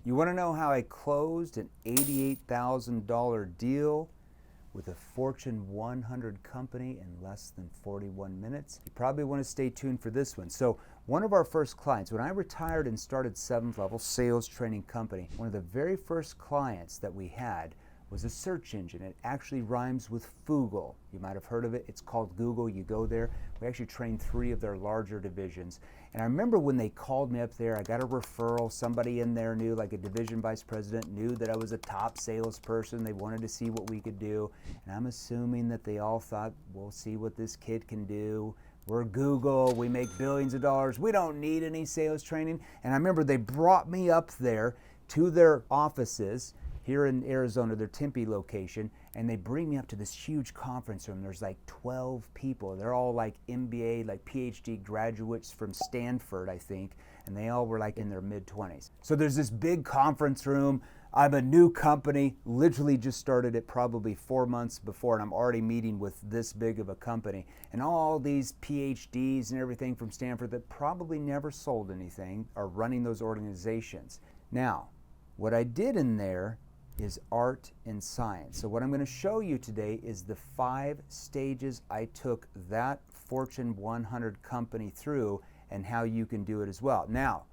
You want to know how I closed an $88,000 deal with a Fortune 100 company in less than 41 minutes? You probably want to stay tuned for this one. So one of our first clients, when I retired and started 7th Level Sales Training Company, one of the very first clients that we had was a search engine. It actually rhymes with Fugle. You might have heard of it. It's called Google. You go there. We actually trained 3 of their larger divisions. And I remember when they called me up there, I got a referral. Somebody in there knew, like a division vice president, knew that I was a top salesperson. They wanted to see what we could do. And I'm assuming that they all thought, we'll see what this kid can do. We're Google. We make billions of dollars. We don't need any sales training. And I remember they brought me up there to their offices here in Arizona, their Tempe location, and they bring me up to this huge conference room. There's like 12 people. They're all like MBA, like PhD graduates from Stanford, I think, and they all were like in their mid-20s. So there's this big conference room. I'm a new company, literally just started it probably 4 months before, and I'm already meeting with this big of a company. And all these PhDs and everything from Stanford that probably never sold anything are running those organizations. Now, what I did in there is art and science. So what I'm going to show you today is the 5 stages I took that Fortune 100 company through and how you can do it as well. Now,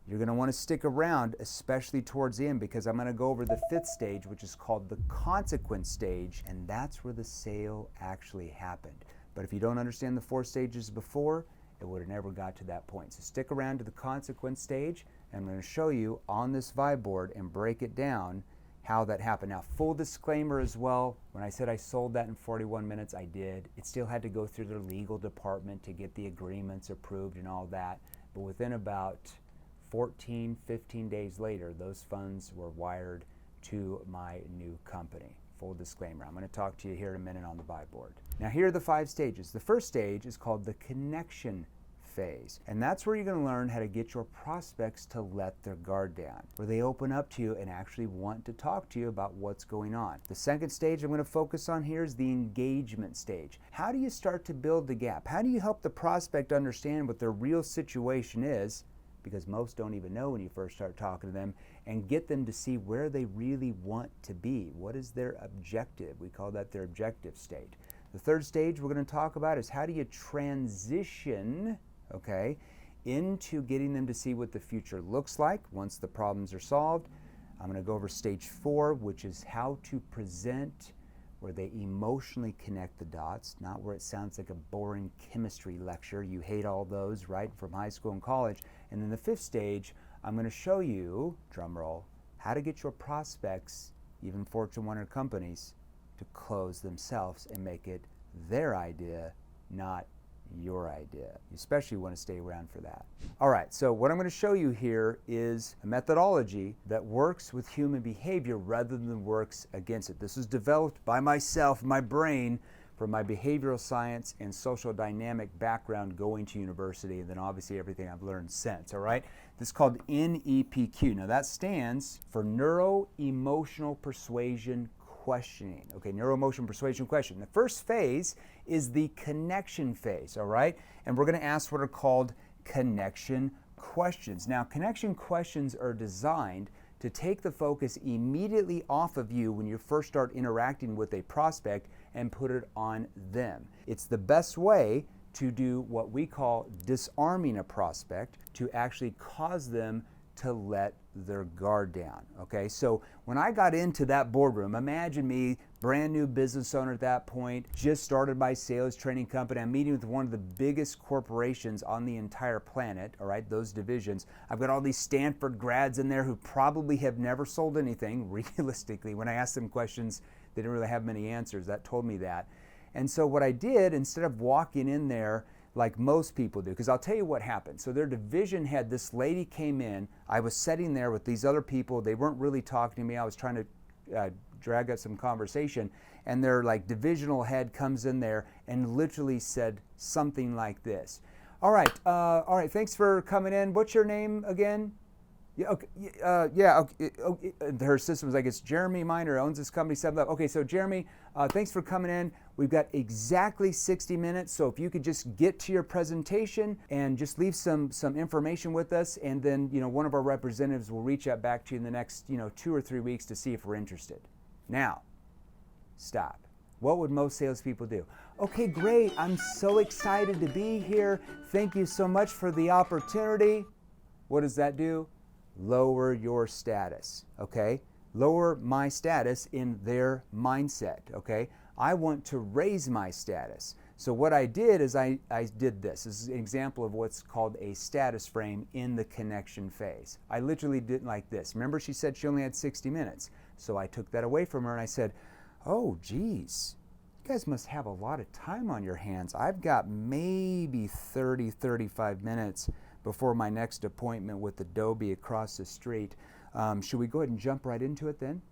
you're going to want to stick around, especially towards the end, because I'm going to go over the 5th stage, which is called the consequence stage, and that's where the sale actually happened. But if you don't understand the 4 stages before, it would have never got to that point. So stick around to the consequence stage, and I'm going to show you on this vibe board and break it down how that happened. Now, full disclaimer as well, when I said I sold that in 41 minutes, I did. It still had to go through their legal department to get the agreements approved and all that. But within about 14, 15 days later, those funds were wired to my new company. Full disclaimer. I'm going to talk to you here in a minute on the vibe board. Now, here are the 5 stages. The first stage is called the connection phase. And that's where you're going to learn how to get your prospects to let their guard down, where they open up to you and actually want to talk to you about what's going on. The second stage I'm going to focus on here is the engagement stage. How do you start to build the gap? How do you help the prospect understand what their real situation is? Because most don't even know when you first start talking to them, and get them to see where they really want to be. What is their objective? We call that their objective state. The third stage we're going to talk about is how do you transition, okay, into getting them to see what the future looks like once the problems are solved. I'm going to go over stage 4, which is how to present, where they emotionally connect the dots, not where it sounds like a boring chemistry lecture. You hate all those, right, from high school and college. And then the 5th stage, I'm going to show you, drum roll, how to get your prospects, even Fortune 100 companies, to close themselves and make it their idea, not your idea. You especially want to stay around for that. All right, so what I'm going to show you here is a methodology that works with human behavior rather than works against it. This was developed by myself, my brain, from my behavioral science and social dynamic background going to university, and then obviously everything I've learned since, all right? This is called NEPQ. Now that stands for Neuro-Emotional Persuasion Questioning. Okay, neuro-emotional persuasion question. The first phase is the connection phase, all right? And we're going to ask what are called connection questions. Now, connection questions are designed to take the focus immediately off of you when you first start interacting with a prospect and put it on them. It's the best way to do what we call disarming a prospect, to actually cause them to let their guard down, okay? So when I got into that boardroom, imagine me, brand new business owner at that point, just started my sales training company. I'm meeting with one of the biggest corporations on the entire planet, all right, those divisions. I've got all these Stanford grads in there who probably have never sold anything, realistically. When I asked them questions, they didn't really have many answers. That told me that. And so what I did, instead of walking in there like most people do, because I'll tell you what happened. So their division head, this lady came in. I was sitting there with these other people. They weren't really talking to me. I was trying to drag out some conversation, and their like divisional head comes in there and literally said something like this. All right, thanks for coming in. What's your name again? Yeah, okay, yeah, okay, okay. Her sister was like, it's Jeremy Miner, owns this company, 7-Eleven. Okay, so Jeremy, thanks for coming in. We've got exactly 60 minutes, so if you could just get to your presentation and just leave some information with us, and then, one of our representatives will reach out back to you in the next, 2 or 3 weeks to see if we're interested. Now, stop. What would most salespeople do? Okay, great, I'm so excited to be here. Thank you so much for the opportunity. What does that do? Lower your status, okay? Lower my status in their mindset, okay? I want to raise my status. So what I did is I did this. This is an example of what's called a status frame in the connection phase. I literally did like this. Remember, she said she only had 60 minutes. So I took that away from her and I said, oh, geez, you guys must have a lot of time on your hands. I've got maybe 30, 35 minutes before my next appointment with Adobe across the street. Should we go ahead and jump right into it then?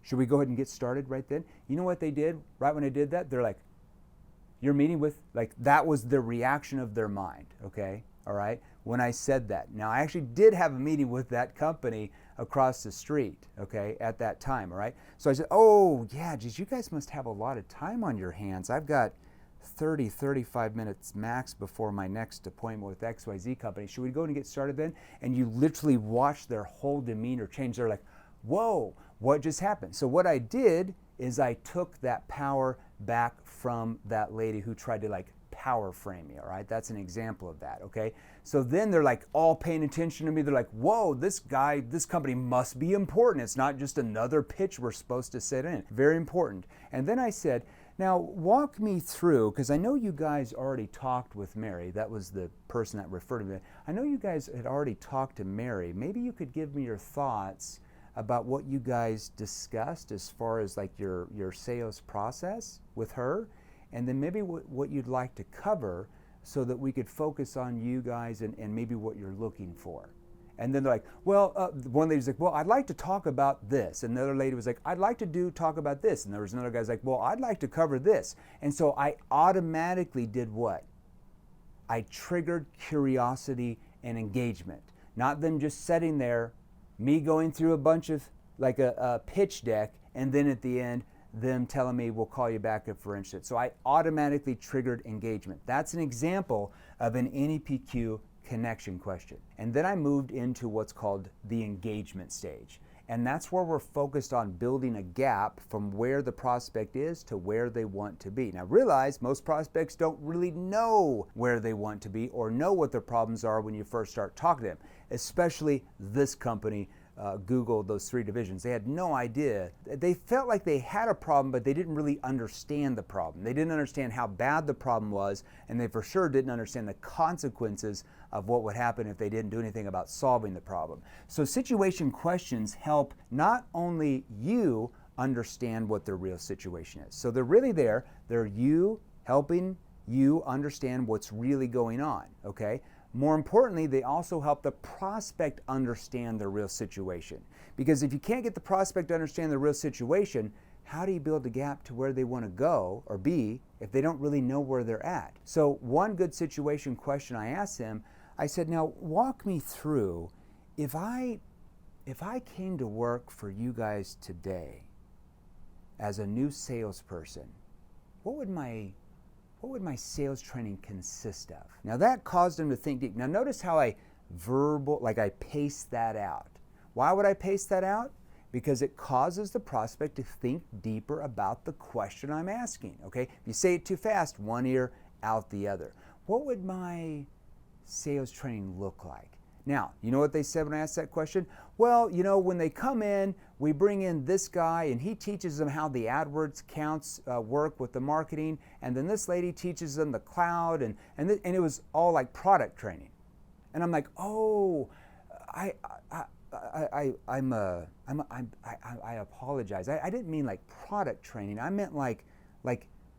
Should we go ahead and get started right then? You know what they did right when I did that? They're like, you're meeting with, like, that was the reaction of their mind, okay? All right? When I said that. Now, I actually did have a meeting with that company across the street, okay, at that time, all right? So I said, oh, yeah, geez, you guys must have a lot of time on your hands. I've got 30, 35 minutes max before my next appointment with XYZ company. Should we go and get started then? And you literally watch their whole demeanor change. They're like, whoa, what just happened? So what I did is I took that power back from that lady who tried to like power frame me, all right? That's an example of that, okay? So then they're like all paying attention to me. They're like, whoa, this company must be important. It's not just another pitch we're supposed to sit in. Very important. And then I said, now, walk me through, because I know you guys already talked with Mary. That was the person that referred to me. I know you guys had already talked to Mary. Maybe you could give me your thoughts about what you guys discussed as far as like your sales process with her, and then maybe what you'd like to cover so that we could focus on you guys and maybe what you're looking for. And then they're like, well, one lady's like, well, I'd like to talk about this. And the other lady was like, I'd like to talk about this. And there was another guy's like, well, I'd like to cover this. And so I automatically did what? I triggered curiosity and engagement. Not them just sitting there, me going through a bunch of, like a pitch deck, and then at the end, them telling me, we'll call you back if we're interested. So I automatically triggered engagement. That's an example of an NEPQ connection question. And then I moved into what's called the engagement stage. And that's where we're focused on building a gap from where the prospect is to where they want to be. Now realize most prospects don't really know where they want to be or know what their problems are when you first start talking to them, especially this company, Google, those 3 divisions. They had no idea. They felt like they had a problem, but they didn't really understand the problem. They didn't understand how bad the problem was, and they for sure didn't understand the consequences of what would happen if they didn't do anything about solving the problem. So situation questions help not only you understand what the real situation is. So they're really there. They're you helping you understand what's really going on, okay? More importantly, they also help the prospect understand the real situation. Because if you can't get the prospect to understand the real situation, how do you build a gap to where they want to go or be if they don't really know where they're at? So one good situation question I asked him, I said, now walk me through, if I came to work for you guys today as a new salesperson, what would my sales training consist of? Now that caused him to think deep. Now notice how I pace that out. Why would I pace that out? Because it causes the prospect to think deeper about the question I'm asking, okay? If you say it too fast, one ear, out the other. What would my sales training look like? Now, you know what they said when I asked that question? Well, when they come in, we bring in this guy and he teaches them how the AdWords counts work with the marketing, and then this lady teaches them the cloud, and it was all like product training. And I'm like, oh, I apologize. I didn't mean like product training. I meant like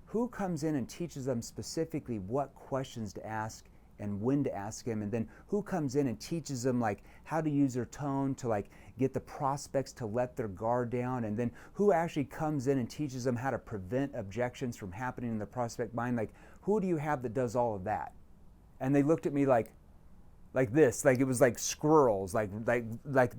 who comes in and teaches them specifically what questions to ask and when to ask him, and then who comes in and teaches them like how to use their tone to like get the prospects to let their guard down, and then who actually comes in and teaches them how to prevent objections from happening in the prospect mind. Like, who do you have that does all of that? And they looked at me like, like this, like it was like squirrels, like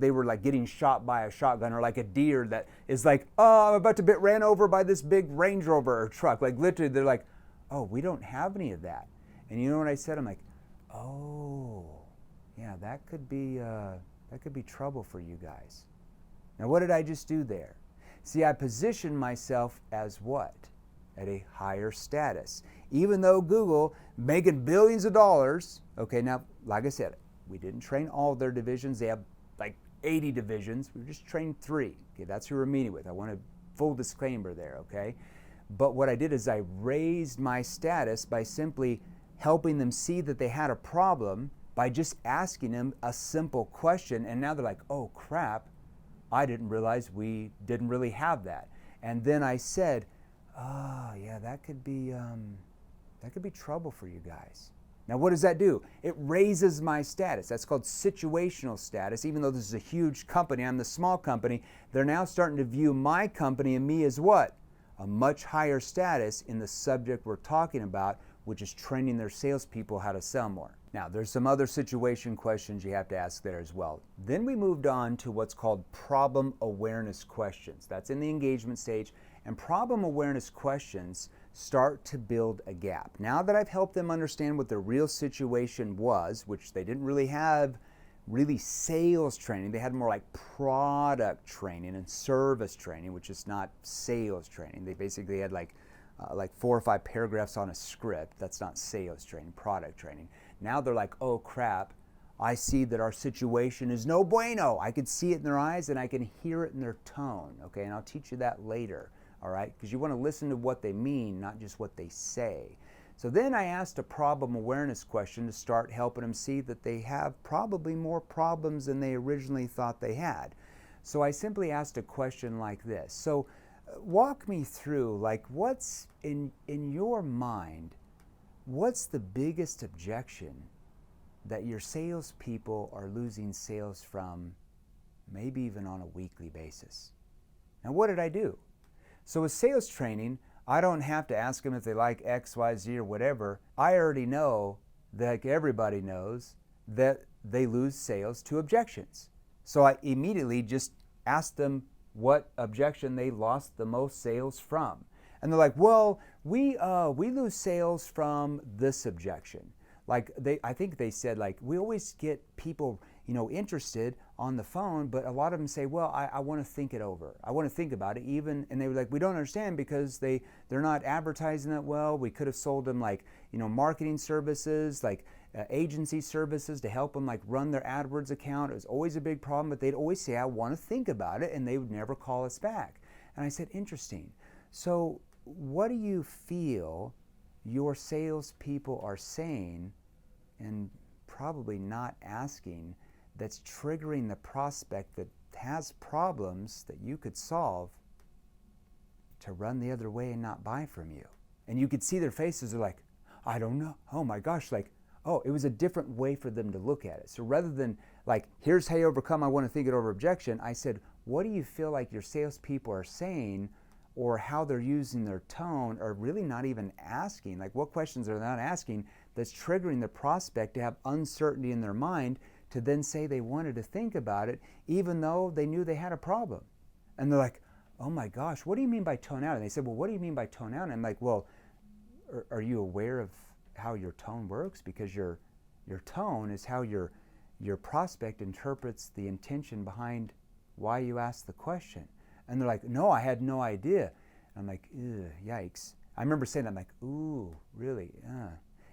they were like getting shot by a shotgun, or like a deer that is like, oh, I'm about to get ran over by this big Range Rover or truck. Like literally, they're like, oh, we don't have any of that. And you know what I said? I'm like, oh, yeah, that could be trouble for you guys. Now, what did I just do there? See, I positioned myself as what? At a higher status. Even though Google making billions of dollars, okay, now, like I said, we didn't train all their divisions. They have like 80 divisions. We just trained 3. Okay, that's who we're meeting with. I want a full disclaimer there, okay? But what I did is I raised my status by simply helping them see that they had a problem by just asking them a simple question. And now they're like, oh crap, I didn't realize we didn't really have that. And then I said, oh yeah, that could be trouble for you guys. Now what does that do? It raises my status. That's called situational status. Even though this is a huge company, I'm the small company, they're now starting to view my company and me as what? A much higher status in the subject we're talking about, which is training their salespeople how to sell more. Now, there's some other situation questions you have to ask there as well. Then we moved on to what's called problem awareness questions. That's in the engagement stage. And problem awareness questions start to build a gap. Now that I've helped them understand what their real situation was, which they didn't really have really sales training, they had more like product training and service training, which is not sales training. They basically had like 4 or 5 paragraphs on a script. That's not sales training, product training. Now they're like, oh crap, I see that our situation is no bueno. I can see it in their eyes and I can hear it in their tone, okay? And I'll teach you that later, all right? Because you want to listen to what they mean, not just what they say. So then I asked a problem awareness question to start helping them see that they have probably more problems than they originally thought they had. So I simply asked a question like this. So walk me through, like, what's in your mind, what's the biggest objection that your salespeople are losing sales from, maybe even on a weekly basis? Now, what did I do? So with sales training, I don't have to ask them if they like X, Y, Z, or whatever. I already know that everybody knows that they lose sales to objections. So I immediately just asked them what objection they lost the most sales from. And they're like, well, we lose sales from this objection. Like I think they said, like, we always get people, interested on the phone, but a lot of them say, well, I want to think it over. I want to think about it even. And they were like, we don't understand because they're not advertising it well. We could have sold them like, marketing services, like agency services to help them like run their AdWords account. It was always a big problem, but they'd always say, I want to think about it. And they would never call us back. And I said, interesting. So what do you feel your salespeople are saying and probably not asking that's triggering the prospect that has problems that you could solve to run the other way and not buy from you? And you could see their faces are like, I don't know. Oh my gosh, like, oh, it was a different way for them to look at it. So rather than like, here's how you overcome, I want to think it over objection, I said, what do you feel like your salespeople are saying or how they're using their tone, or really not even asking? Like, what questions are they not asking that's triggering the prospect to have uncertainty in their mind to then say they wanted to think about it even though they knew they had a problem? And they're like, oh my gosh, what do you mean by tone out? And they said, well, what do you mean by tone out? And I'm like, well, are you aware of how your tone works? Because your tone is how your prospect interprets the intention behind why you asked the question. And they're like, no, I had no idea. And I'm like, ew, yikes. I remember saying that, I'm like, ooh, really?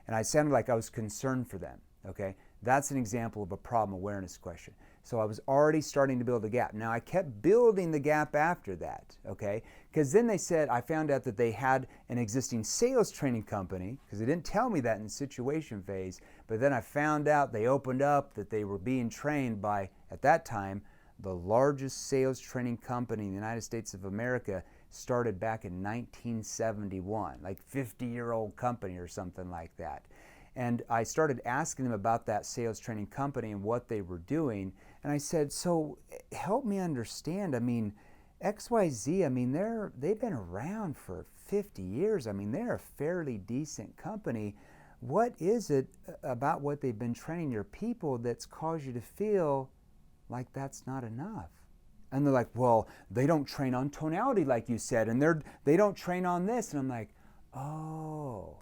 And I sounded like I was concerned for them, okay? That's an example of a problem awareness question. So I was already starting to build a gap. Now I kept building the gap after that, okay? Because then they said, I found out that they had an existing sales training company, because they didn't tell me that in the situation phase, but then I found out they opened up that they were being trained by, at that time, the largest sales training company in the United States of America, started back in 1971, like 50-year-old company or something like that. And I started asking them about that sales training company and what they were doing. And I said, so help me understand, I mean, XYZ, I mean, they've been around for 50 years. I mean, they're a fairly decent company. what is it about what they've been training your people that's caused you to feel like that's not enough? And they're like, well, they don't train on tonality like you said, and they don't train on this. And I'm like, oh,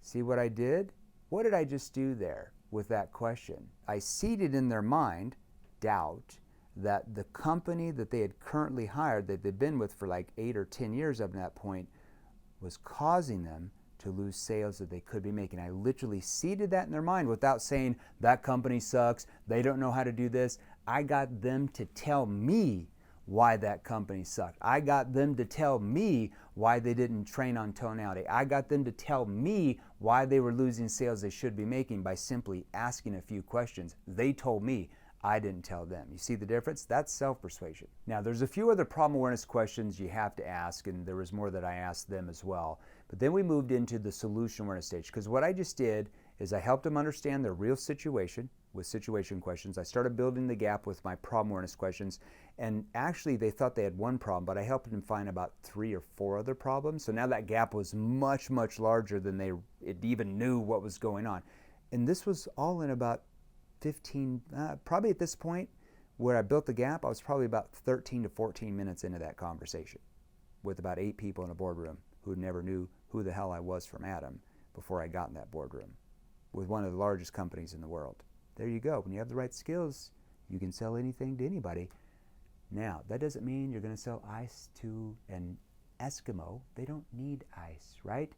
see what I did? What did I just do there with that question? I seeded in their mind doubt that the company that they had currently hired, that they'd been with for like 8 or 10 years up to that point, was causing them to lose sales that they could be making. I literally seeded that in their mind without saying, that company sucks, they don't know how to do this. I got them to tell me why that company sucked. I got them to tell me why they didn't train on tonality. I got them to tell me why they were losing sales they should be making by simply asking a few questions. They told me, I didn't tell them. You see the difference? That's self-persuasion. Now, there's a few other problem awareness questions you have to ask, and there was more that I asked them as well. But then we moved into the solution awareness stage, because what I just did is I helped them understand their real situation with situation questions. I started building the gap with my problem awareness questions, and actually they thought they had one problem, but I helped them find about 3 or 4 other problems. So now that gap was much, much larger than it even knew what was going on. And this was all in about 15, probably at this point where I built the gap, I was probably about 13 to 14 minutes into that conversation with about 8 people in a boardroom who never knew who the hell I was from Adam before I got in that boardroom with one of the largest companies in the world. There you go. When you have the right skills, you can sell anything to anybody. Now, that doesn't mean you're going to sell ice to an Eskimo. They don't need ice, right?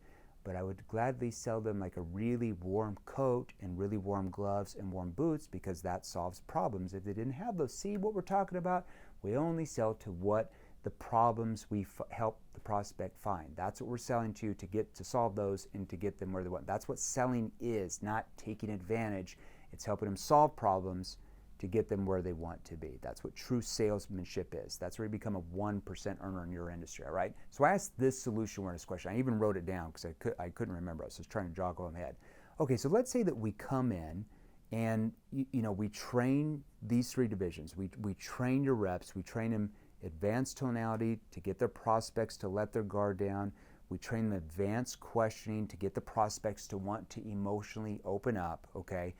But I would gladly sell them like a really warm coat and really warm gloves and warm boots, because that solves problems if they didn't have those. See what we're talking about? We only sell to what the problems we help the prospect find. That's what we're selling to get to solve those and to get them where they want. That's what selling is, not taking advantage. It's helping them solve problems to get them where they want to be. That's what true salesmanship is. That's where you become a 1% earner in your industry, all right? So I asked this solution awareness question. I even wrote it down because I couldn't remember. I was just trying to jog on my head. Okay, so let's say that we come in and we train these 3 divisions. We train your reps. We train them advanced tonality to get their prospects to let their guard down. We train them advanced questioning to get the prospects to want to emotionally open up, okay?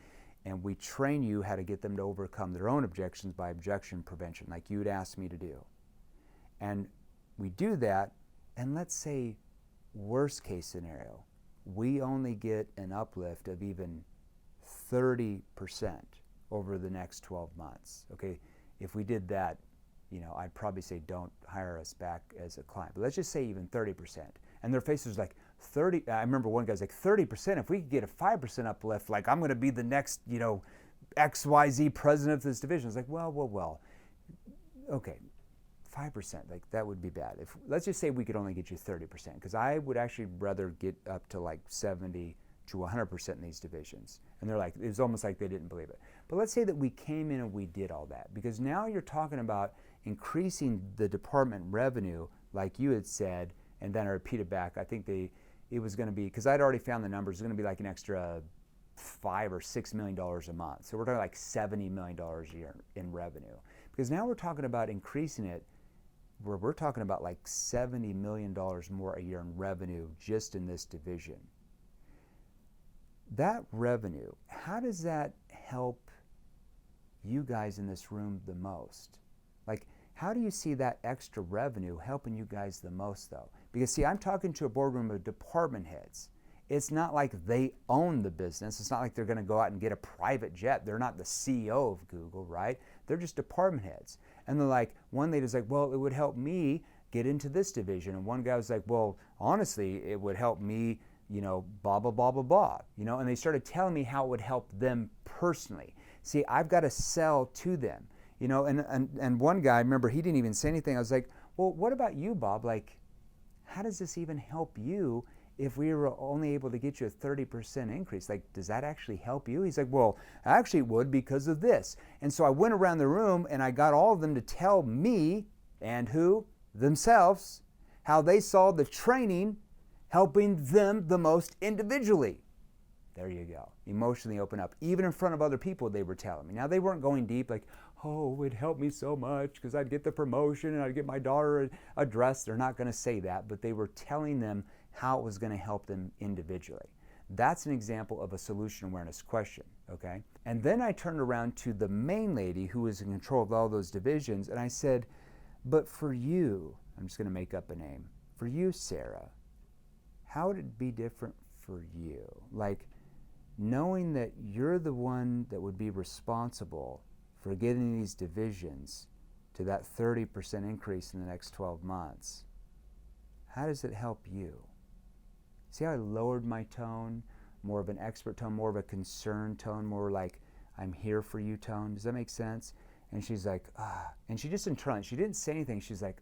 And we train you how to get them to overcome their own objections by objection prevention, like you'd asked me to do. And we do that, and let's say, worst case scenario, we only get an uplift of even 30% over the next 12 months. Okay, if we did that, I'd probably say don't hire us back as a client. But let's just say even 30%. And their face was like 30. I remember one guy's like, 30%, if we could get a 5% uplift, like I'm going to be the next, XYZ president of this division. It's like, well, okay, 5%, like that would be bad. Let's just say we could only get you 30%, because I would actually rather get up to like 70 to 100% in these divisions. And they're like, it was almost like they didn't believe it. But let's say that we came in and we did all that, because now you're talking about increasing the department revenue, like you had said, and then I repeated back. I think it was going to be, because I'd already found the numbers, it was going to be like an extra $5 or $6 million a month. So we're talking like $70 million a year in revenue. Because now we're talking about increasing it, where we're talking about like $70 million more a year in revenue just in this division. That revenue, how does that help you guys in this room the most? Like, how do you see that extra revenue helping you guys the most, though? Because, see, I'm talking to a boardroom of department heads. It's not like they own the business. It's not like they're going to go out and get a private jet. They're not the CEO of Google, right? They're just department heads. And they're like, one lady's like, well, it would help me get into this division. And one guy was like, well, honestly, it would help me, blah, blah, blah, blah, blah. And they started telling me how it would help them personally. See, I've got to sell to them. And one guy, I remember, he didn't even say anything. I was like, well, what about you, Bob? Like, how does this even help you if we were only able to get you a 30% increase? Like, does that actually help you? He's like, well, actually it would, because of this. And so I went around the room and I got all of them to tell me, and who? Themselves, how they saw the training helping them the most individually. There you go. Emotionally open up. Even in front of other people, they were telling me. Now, they weren't going deep like, oh, it helped me so much because I'd get the promotion and I'd get my daughter a dress. They're not going to say that, but they were telling them how it was going to help them individually. That's an example of a solution awareness question, okay? And then I turned around to the main lady who was in control of all those divisions, and I said, but for you, I'm just going to make up a name, for you, Sarah, how would it be different for you? Like, knowing that you're the one that would be responsible for getting these divisions to that 30% increase in the next 12 months, how does it help you? See how I lowered my tone, more of an expert tone, more of a concerned tone, more like I'm here for you tone. Does that make sense? And she's like, and she just internalized. She didn't say anything. She's like,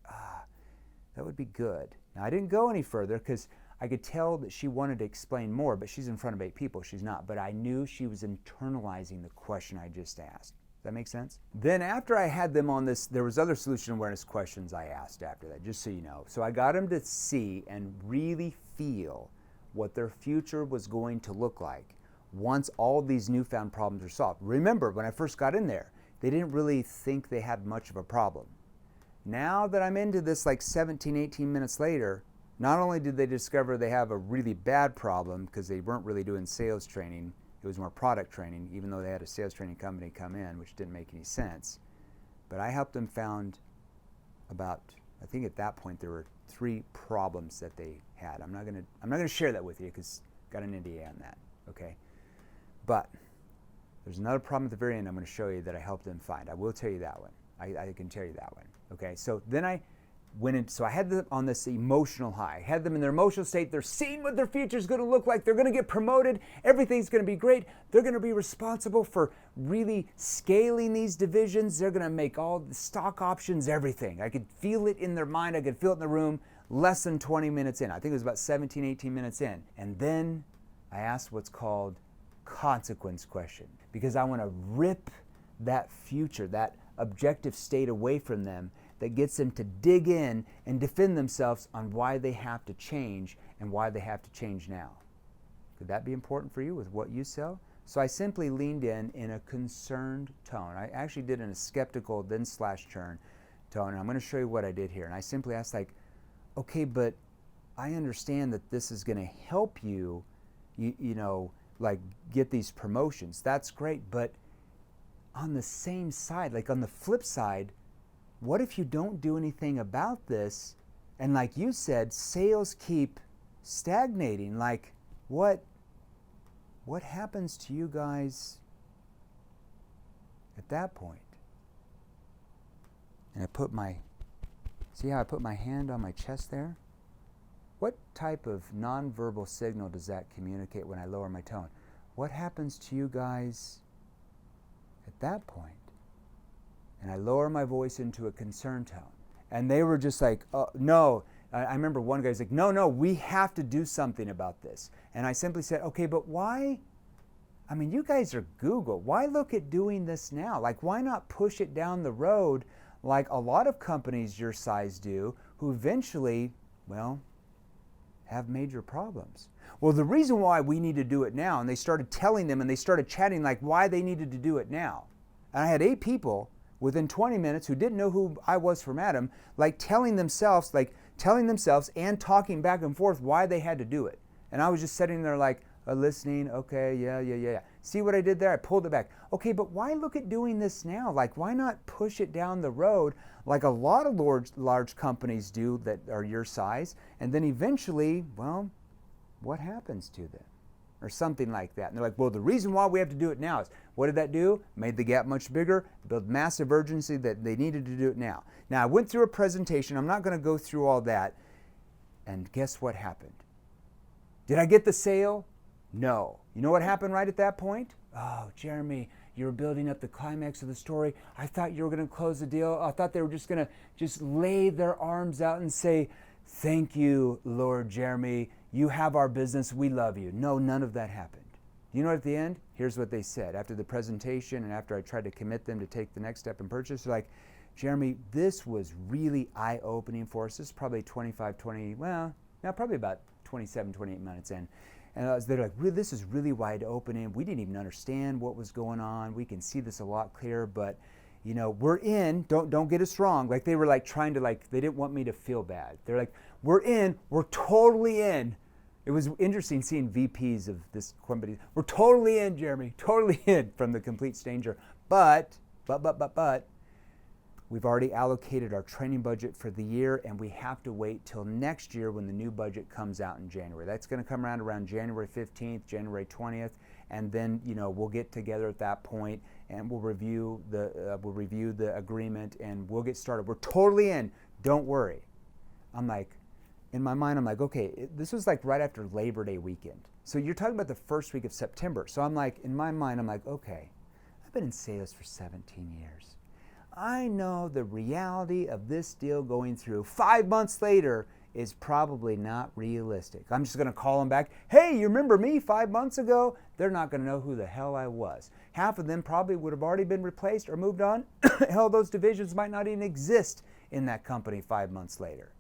that would be good. Now I didn't go any further because I could tell that she wanted to explain more, but she's in front of 8 people. She's not. But I knew she was internalizing the question I just asked. Does that make sense? Then after I had them on this, there was other solution awareness questions I asked after that, just so you know. So I got them to see and really feel what their future was going to look like once all these newfound problems are solved. Remember, when I first got in there, they didn't really think they had much of a problem. Now that I'm into this like 17, 18 minutes later, not only did they discover they have a really bad problem because they weren't really doing sales training, it was more product training, even though they had a sales training company come in, which didn't make any sense. But I helped them found about, I think at that point there were 3 problems that they had. I'm not gonna share that with you because got an NDA on that, okay? But there's another problem at the very end I'm going to show you that I helped them find. I will tell you that one. I can tell you that one, okay? So then I went in, so I had them on this emotional high. I had them in their emotional state. They're seeing what their future is going to look like. They're going to get promoted. Everything's going to be great. They're going to be responsible for really scaling these divisions. They're going to make all the stock options, everything. I could feel it in their mind. I could feel it in the room less than 20 minutes in. I think it was about 17, 18 minutes in. And then I asked what's called consequence question because I want to rip that future, that objective state away from them that gets them to dig in and defend themselves on why they have to change and why they have to change now. Could that be important for you with what you sell? So I simply leaned in a concerned tone. I actually did in a skeptical then slash turn tone, and I'm going to show you what I did here. And I simply asked like, okay, but I understand that this is going to help you, you know, like get these promotions. That's great, but on the same side, like on the flip side, what if you don't do anything about this and like you said, sales keep stagnating? Like what happens to you guys at that point? And see how I put my hand on my chest there? What type of nonverbal signal does that communicate when I lower my tone? What happens to you guys at that point? And I lower my voice into a concerned tone. And they were just like, oh, no. I remember one guy's like, no, we have to do something about this. And I simply said, okay, but why? I mean, you guys are Google. Why look at doing this now? Like, why not push it down the road like a lot of companies your size do who eventually, well, have major problems? Well, the reason why we need to do it now, and they started telling them and they started chatting like why they needed to do it now. And I had 8 people within 20 minutes who didn't know who I was from Adam, like telling themselves and talking back and forth why they had to do it. And I was just sitting there like, listening, okay, yeah. See what I did there? I pulled it back. Okay, but why look at doing this now? Like, why not push it down the road like a lot of large companies do that are your size? And then eventually, well, what happens to them? Or something like that. And they're like, well, the reason why we have to do it now is, what did that do? Made the gap much bigger, built massive urgency that they needed to do it now. Now, I went through a presentation. I'm not going to go through all that. And guess what happened? Did I get the sale? No. You know what happened right at that point? Oh, Jeremy, you were building up the climax of the story. I thought you were going to close the deal. I thought they were just going to just lay their arms out and say, thank you, Lord Jeremy. You have our business. We love you. No, none of that happened. You know what, at the end? Here's what they said. After the presentation and after I tried to commit them to take the next step in purchase, they're like, Jeremy, this was really eye-opening for us. This is probably probably about 27, 28 minutes in. And they're like, this is really wide opening. We didn't even understand what was going on. We can see this a lot clearer, but you know, we're in, don't get us wrong. Like they were like trying to they didn't want me to feel bad. They're like, we're in, we're totally in. It was interesting seeing VPs of this company. We're totally in, Jeremy, totally in, from the complete stranger. But, we've already allocated our training budget for the year, and we have to wait till next year when the new budget comes out in January. That's going to come around January 15th, January 20th, and then we'll get together at that point and we'll review the agreement and we'll get started. We're totally in. Don't worry. I'm like, in my mind, I'm like, okay, this was like right after Labor Day weekend. So you're talking about the first week of September. So I'm like, in my mind, I'm like, okay, I've been in sales for 17 years. I know the reality of this deal going through 5 months later is probably not realistic. I'm just going to call them back. Hey, you remember me 5 months ago? They're not going to know who the hell I was. Half of them probably would have already been replaced or moved on. Hell, those divisions might not even exist in that company 5 months later.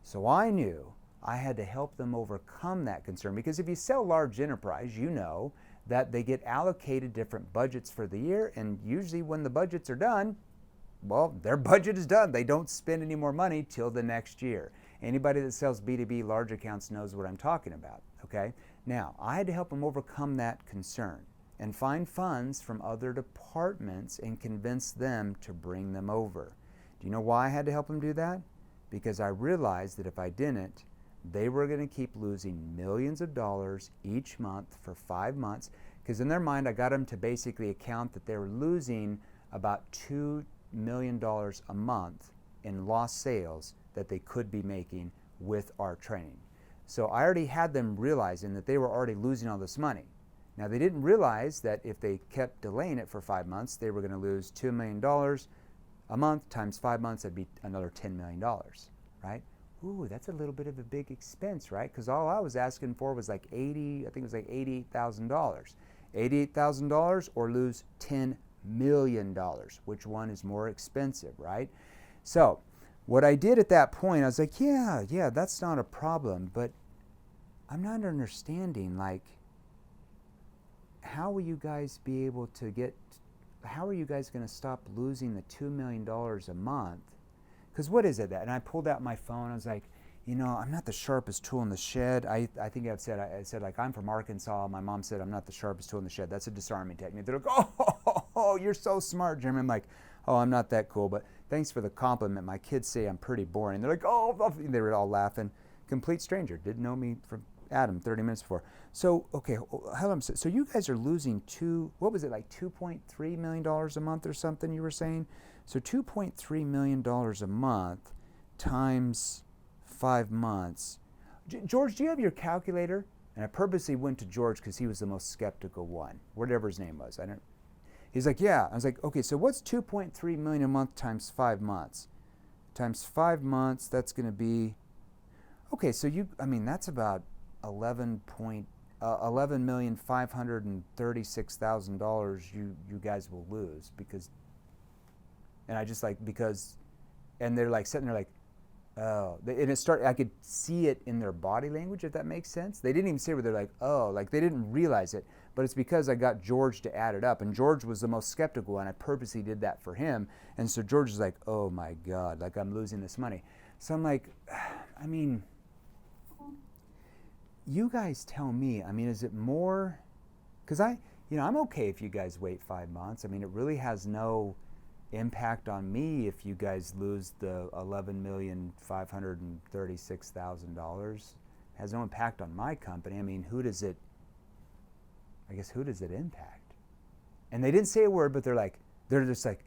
So I knew I had to help them overcome that concern, because if you sell large enterprise, you know that they get allocated different budgets for the year, and usually when the budgets are done, well, their budget is done. They don't spend any more money till the next year. Anybody that sells B2B large accounts knows what I'm talking about, okay? Now, I had to help them overcome that concern and find funds from other departments and convince them to bring them over. Do you know why I had to help them do that? Because I realized that if I didn't, they were going to keep losing millions of dollars each month for 5 months, because in their mind, I got them to basically account that they were losing about $2 million a month in lost sales that they could be making with our training. So I already had them realizing that they were already losing all this money. Now, they didn't realize that if they kept delaying it for 5 months, they were going to lose $2 million a month times 5 months. That'd be another $10 million, right? Ooh, that's a little bit of a big expense, right? Because all I was asking for was like $88,000. $88,000 or lose $10 million. Which one is more expensive, right? So what I did at that point, I was like, yeah, that's not a problem, but I'm not understanding, like, how will you guys be able to how are you guys going to stop losing the $2 million a month? Because what is it that? And I pulled out my phone. I was like, I'm not the sharpest tool in the shed. I think I said like, I'm from Arkansas. My mom said I'm not the sharpest tool in the shed. That's a disarming technique. They're like, oh, you're so smart, Jeremy. I'm like, oh, I'm not that cool, but thanks for the compliment. My kids say I'm pretty boring. They're like, oh, they were all laughing. Complete stranger. Didn't know me from Adam 30 minutes before. So, okay, so you guys are losing like $2.3 million a month or something you were saying? So $2.3 million a month times 5 months. George, do you have your calculator? And I purposely went to George because he was the most skeptical one, whatever his name was. He's like, yeah. I was like, okay, so what's 2.3 million a month times 5 months? Times 5 months, that's going to be, okay, so that's about $11,536,000 you guys will lose and they're like sitting there like, oh, and I could see it in their body language, if that makes sense. They didn't even say where they're like, oh, like they didn't realize it, but it's because I got George to add it up, and George was the most skeptical, and I purposely did that for him, and so George is like, oh my God, like I'm losing this money. So I'm like, you guys tell me, is it more, because I'm okay if you guys wait 5 months. It really has no impact on me if you guys lose the $11,536,000. Has no impact on my company. Who does it impact? And they didn't say a word, but they're just like,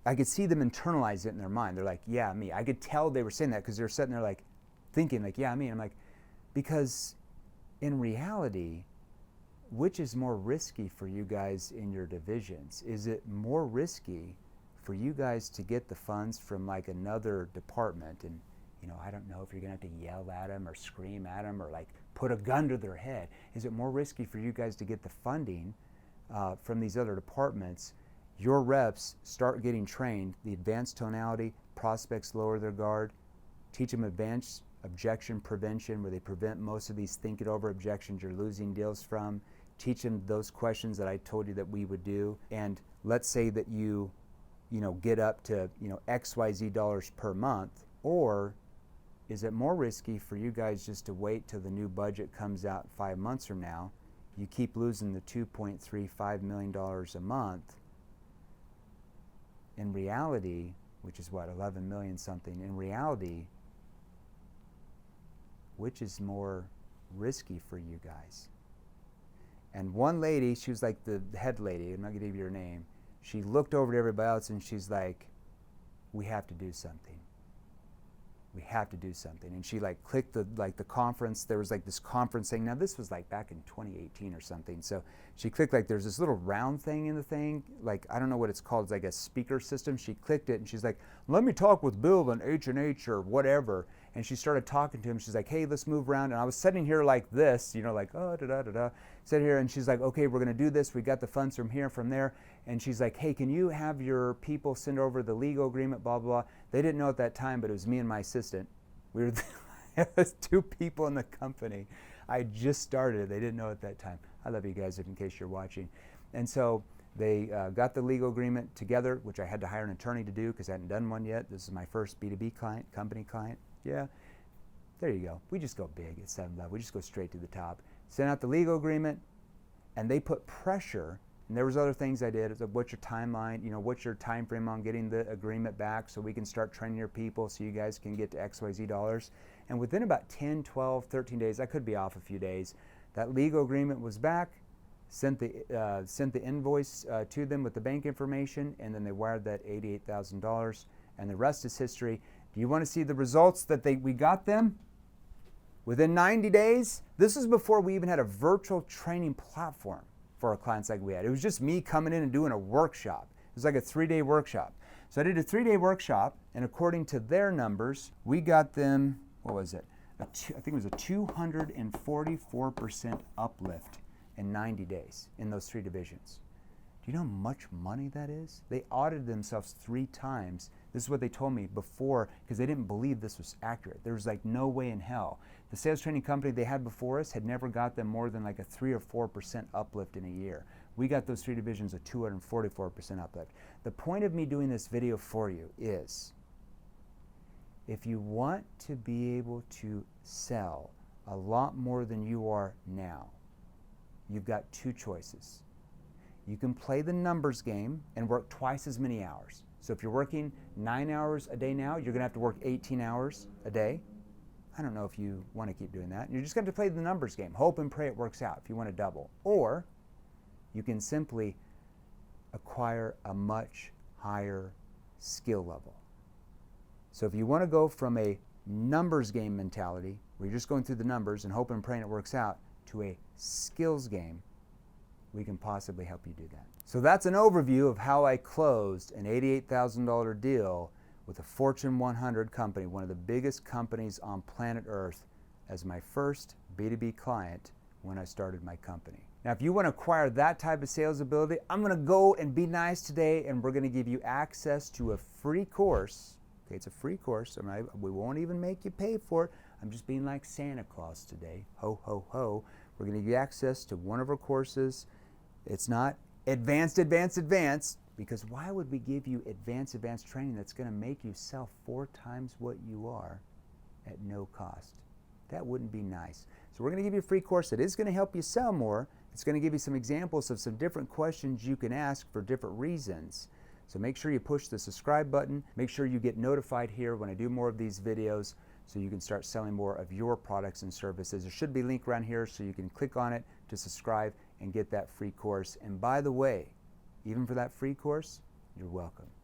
I could see them internalize it in their mind. They're like, yeah, me. I could tell they were saying that because they're sitting there like thinking like, yeah, me. I'm like, because in reality, which is more risky for you guys in your divisions? Is it more risky for you guys to get the funds from like another department, and I don't know if you're gonna have to yell at them or scream at them or like put a gun to their head. Is it more risky for you guys to get the funding from these other departments? Your reps start getting trained, the advanced tonality, prospects lower their guard, teach them advanced objection prevention, where they prevent most of these think it over objections you're losing deals from. Teach them those questions that I told you that we would do. And let's say that you get up to XYZ dollars per month, or is it more risky for you guys just to wait till the new budget comes out 5 months from now? You keep losing the $2.35 million a month. In reality, which is what, 11 million something, in reality, which is more risky for you guys? And one lady, she was like the head lady, I'm not going to give you her name, she looked over to everybody else and she's like, we have to do something. We have to do something. And she like clicked the conference. There was like this conference thing. Now this was like back in 2018 or something. So she clicked like there's this little round thing in the thing. Like I don't know what it's called. It's like a speaker system. She clicked it and she's like, let me talk with Bill and H&H or whatever. And she started talking to him. She's like, hey, let's move around. And I was sitting here like this, you know, like, oh, da-da-da-da. Sit here and she's like, okay, we're going to do this. We got the funds from here, from there. And she's like, hey, can you have your people send over the legal agreement, blah, blah, blah. They didn't know at that time, but it was me and my assistant. We were it was 2 people in the company. I just started. They didn't know at that time. I love you guys in case you're watching. And so they got the legal agreement together, which I had to hire an attorney to do because I hadn't done one yet. This is my first B2B client, company client. Yeah, there you go. We just go big at 7-Eleven. We just go straight to the top. Sent out the legal agreement, and they put pressure. And there was other things I did. It's like, what's your timeline? You know, what's your time frame on getting the agreement back so we can start training your people so you guys can get to XYZ dollars. And within about 10, 12, 13 days, I could be off a few days, that legal agreement was back, sent the invoice to them with the bank information, and then they wired that $88,000, and the rest is history. Do you want to see the results that we got them? Within 90 days, this is before we even had a virtual training platform for our clients like we had. It was just me coming in and doing a workshop. It was like a 3-day workshop. So I did a 3-day workshop, and according to their numbers, we got them, what was it? I think it was a 244% uplift in 90 days in those 3 divisions. Do you know how much money that is? They audited themselves 3 times. This is what they told me before because they didn't believe this was accurate. There was like no way in hell. The sales training company they had before us had never got them more than like a 3 or 4% uplift in a year. We got those 3 divisions a 244% uplift. The point of me doing this video for you is if you want to be able to sell a lot more than you are now, you've got 2 choices. You can play the numbers game and work twice as many hours. So if you're working 9 hours a day now, you're going to have to work 18 hours a day. I don't know if you want to keep doing that. You're just going to play the numbers game. Hope and pray it works out if you want to double. Or you can simply acquire a much higher skill level. So if you want to go from a numbers game mentality, where you're just going through the numbers and hope and praying it works out, to a skills game, we can possibly help you do that. So that's an overview of how I closed an $88,000 deal with a Fortune 100 company, one of the biggest companies on planet Earth, as my first B2B client when I started my company. Now, if you want to acquire that type of sales ability, I'm going to go and be nice today, and we're going to give you access to a free course. Okay, it's a free course. We won't even make you pay for it. I'm just being like Santa Claus today. Ho, ho, ho. We're going to give you access to one of our courses. It's not advanced, because why would we give you advanced training that's going to make you sell 4 times what you are at no cost? That wouldn't be nice. So we're going to give you a free course that is going to help you sell more. It's going to give you some examples of some different questions you can ask for different reasons. So make sure you push the subscribe button. Make sure you get notified here when I do more of these videos so you can start selling more of your products and services. There should be a link around here so you can click on it to subscribe and get that free course. And by the way, even for that free course, you're welcome.